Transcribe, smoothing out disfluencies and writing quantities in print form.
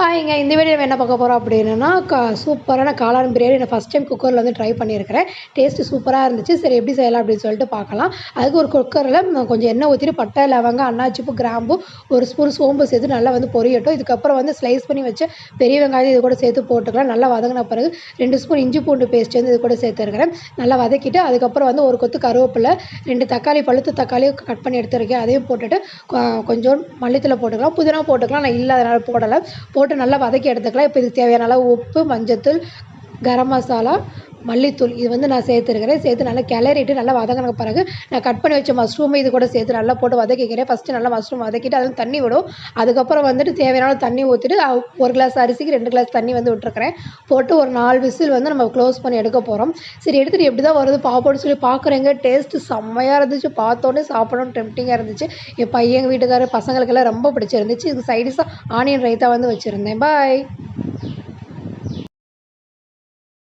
ஹாய்ங்க. இந்த வீடியோ என்ன பார்க்க போகிறோம் அப்படின்னா, சூப்பரான காளான் பிரியாணி நான் ஃபஸ்ட் டைம் குக்கரில் வந்து ட்ரை பண்ணியிருக்கிறேன். டேஸ்ட்டு சூப்பராக இருந்துச்சு. சரி எப்படி செய்யலாம் அப்படின்னு சொல்லிட்டு பார்க்கலாம். அதுக்கு ஒரு குக்கரில் கொஞ்சம் எண்ணெய் ஊற்றிட்டு பட்டை, லவங்கம், அன்னாச்சிப்பூ, கிராம்பு, ஒரு ஸ்பூன் சோம்பு சேர்த்து நல்லா வந்து பொரியட்டும். இதுக்கப்புறம் வந்து ஸ்லைஸ் பண்ணி வச்ச பெரிய வெங்காயம் இது கூட சேர்த்து போட்டுக்கலாம். நல்லா வதங்கின பிறகு 2 ஸ்பூன் இஞ்சி பூண்டு பேஸ்ட் வந்து இது கூட சேர்த்துருக்கிறேன். நல்லா வதக்கிட்டு அதுக்கப்புறம் வந்து ஒரு கொத்து கருவேப்பிலை, 2 தக்காளி, பழுத்த தக்காளி கட் பண்ணி எடுத்துருக்கேன். அதையும் போட்டுட்டு கொஞ்சம் மல்லித்தழை போட்டுக்கலாம். புதினா போட்டுக்கலாம். நான் இல்லை அதனால் போடலை. போட்டு நல்லா வதக்கி எடுத்துக்கலாம். இப்போ இதுக்கு தேவையான அளவு உப்பு, மஞ்சத்தூள், கரம் மசாலா, மல்லித்தூள் இது வந்து நான் சேர்த்துருக்கிறேன். சேர்த்து நல்லா கிளறிட்டு நல்லா வதங்கின பிறகு நான் கட் பண்ணி வச்ச மஷ்ரூமை இது கூட சேர்த்து நல்லா போட்டு வதக்கிக்கிறேன். ஃபஸ்ட்டு நல்லா மஷ்ரூம் வதக்கிட்டு அதில் தண்ணி விடும். அதுக்கப்புறம் வந்துட்டு தேவையான தண்ணி ஊற்றிட்டு 1 கிளாஸ் அரிசிக்கு 2 கிளாஸ் தண்ணி வந்து விட்டுருக்கிறேன். போட்டு ஒரு 4 விசில் வந்து நம்ம க்ளோஸ் பண்ணி எடுக்க போகிறோம். சரி எடுத்துகிட்டு எப்படி தான் வருது பார்ப்போம்னு சொல்லி பார்க்குறேங்க. டேஸ்ட்டு செம்மையாக இருந்துச்சு. பார்த்தோன்னே சாப்பிடணும்னு டெம்ப்டிங்காக இருந்துச்சு. என் பையன் வீட்டுக்காரர் பசங்களுக்கெல்லாம் ரொம்ப பிடிச்சிருந்துச்சு. இதுக்கு சைடிஷாக ஆனியன் ரைத்தா வந்து வச்சுருந்தேன். பாய்.